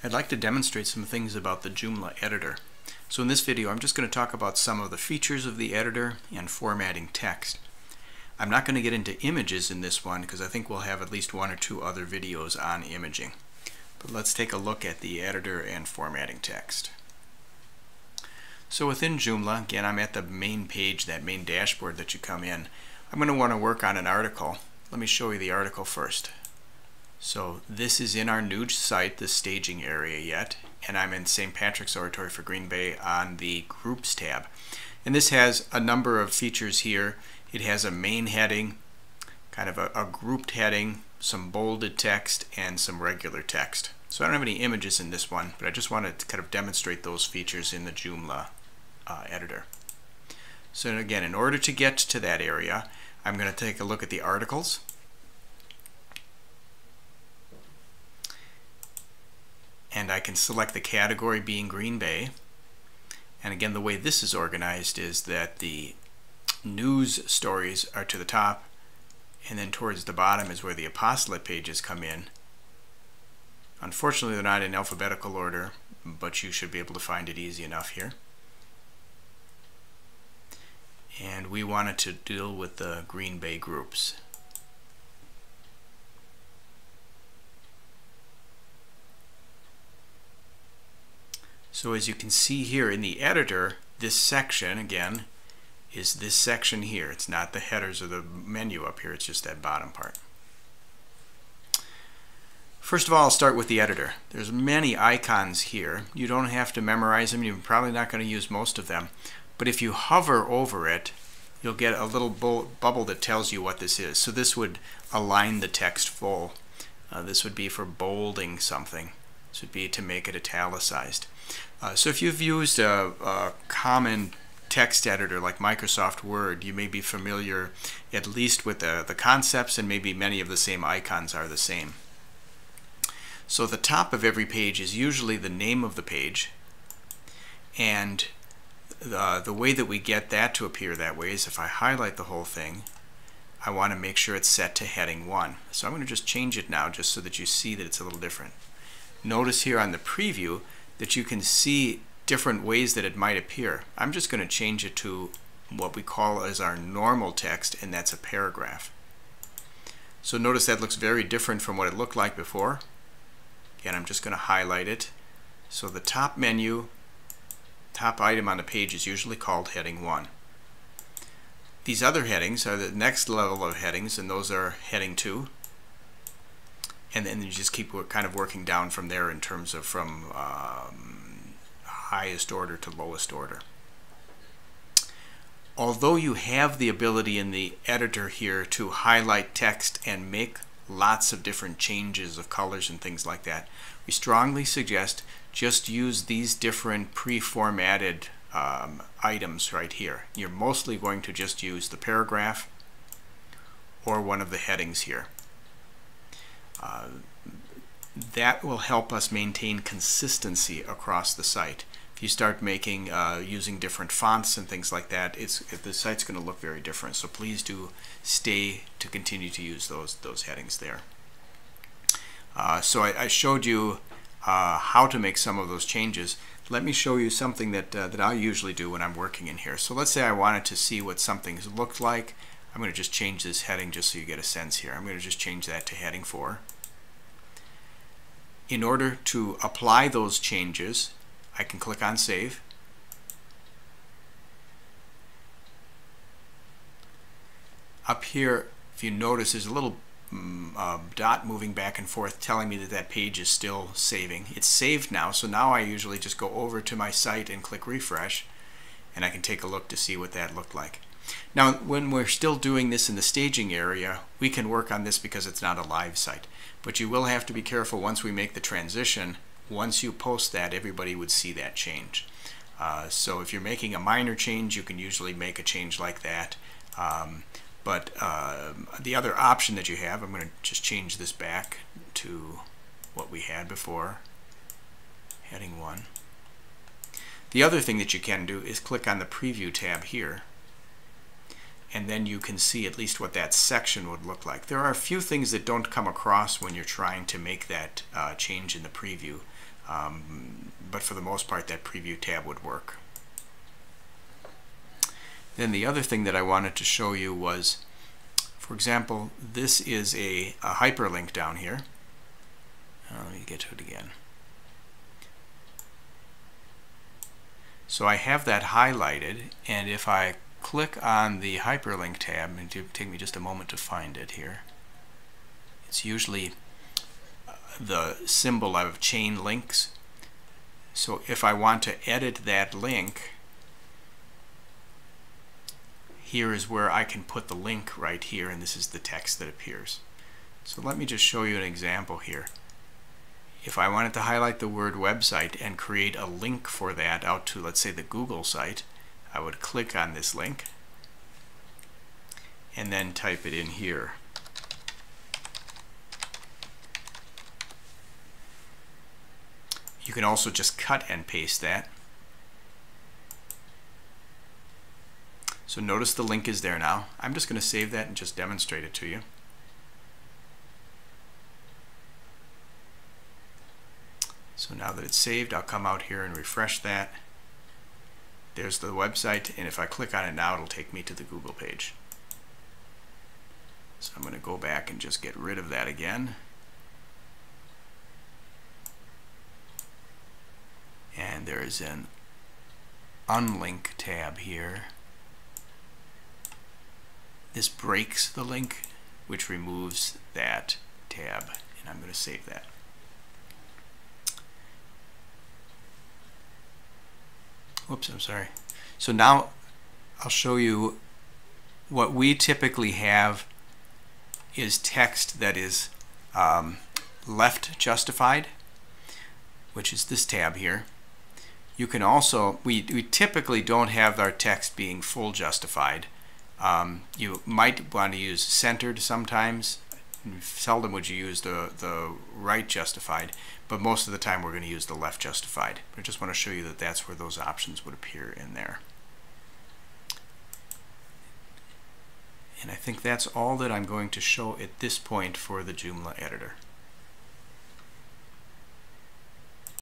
I'd like to demonstrate some things about the Joomla editor. So in this video I'm just going to talk about some of the features of the editor and formatting text. I'm not going to get into images in this one because I think we'll have at least one or two other videos on imaging. But let's take a look at the editor and formatting text. So within Joomla, again I'm at the main page, that main dashboard that you come in. I'm going to want to work on an article. Let me show you the article first. So this is in our new site, the staging area yet, and I'm in St. Patrick's Oratory for Green Bay on the Groups tab. And this has a number of features here. It has a main heading, kind of a grouped heading, some bolded text, and some regular text. So I don't have any images in this one, but I just wanted to kind of demonstrate those features in the Joomla editor. So again, in order to get to that area, I'm going to take a look at the articles. And I can select the category being Green Bay. And again, the way this is organized is that the news stories are to the top, and then towards the bottom is where the apostolate pages come in. Unfortunately, they're not in alphabetical order, but you should be able to find it easy enough here. And we wanted to deal with the Green Bay groups. So as you can see here in the editor, this section, again, is this section here. It's not the headers or the menu up here, it's just that bottom part. First of all, I'll start with the editor. There's many icons here. You don't have to memorize them. You're probably not going to use most of them. But if you hover over it, you'll get a little bubble that tells you what this is. So this would align the text full. This would be for bolding something. This would be to make it italicized. So if you've used a common text editor like Microsoft Word, you may be familiar at least with the concepts, and maybe many of the same icons are the same. So the top of every page is usually the name of the page, and the way that we get that to appear that way is if I highlight the whole thing, I want to make sure it's set to heading 1. So I'm going to just change it now just so that you see that it's a little different. Notice here on the preview that you can see different ways that it might appear. I'm just going to change it to what we call as our normal text, and that's a paragraph. So notice that looks very different from what it looked like before. Again, I'm just going to highlight it. So the top menu, top item on the page is usually called heading 1. These other headings are the next level of headings, and those are heading 2. And then you just keep kind of working down from there in terms of from highest order to lowest order. Although you have the ability in the editor here to highlight text and make lots of different changes of colors and things like that, we strongly suggest just use these different pre-formatted items right here. You're mostly going to just use the paragraph or one of the headings here. That will help us maintain consistency across the site. If you start making using different fonts and things like that, the site's going to look very different. So please do continue to use those headings there. So I showed you how to make some of those changes. Let me show you something that I usually do when I'm working in here. So let's say I wanted to see what something's looked like. I'm going to just change this heading just so you get a sense here. I'm going to just change that to heading 4. In order to apply those changes, I can click on Save. Up here, if you notice, there's a little dot moving back and forth telling me that that page is still saving. It's saved now, so now I usually just go over to my site and click Refresh, and I can take a look to see what that looked like. Now, when we're still doing this in the staging area, we can work on this because it's not a live site. But you will have to be careful once we make the transition. Once you post that, everybody would see that change. So if you're making a minor change, you can usually make a change like that. But the other option that you have, I'm going to just change this back to what we had before, heading 1. The other thing that you can do is click on the Preview tab here, and then you can see at least what that section would look like. There are a few things that don't come across when you're trying to make that change in the preview. but for the most part that preview tab would work. Then the other thing that I wanted to show you was, for example, this is a hyperlink down here. Let me get to it again. So I have that highlighted, and if I click on the hyperlink tab, and it'll take me just a moment to find it here. It's usually the symbol of chain links. So if I want to edit that link, here is where I can put the link right here, and this is the text that appears. So let me just show you an example here. If I wanted to highlight the word website and create a link for that out to, let's say, the Google site, I would click on this link and then type it in here. You can also just cut and paste that. So notice the link is there now. I'm just going to save that and just demonstrate it to you. So now that it's saved, I'll come out here and refresh that. There's the website, and if I click on it now, it'll take me to the Google page. So I'm going to go back and just get rid of that again. And there's an unlink tab here. This breaks the link, which removes that tab, and I'm going to save that. Oops, I'm sorry. So now I'll show you what we typically have is text that is left justified, which is this tab here. You can also, we typically don't have our text being full justified. You might want to use centered sometimes. Seldom would you use the right justified, but most of the time we're going to use the left justified. I just want to show you that that's where those options would appear in there. And I think that's all that I'm going to show at this point for the Joomla editor.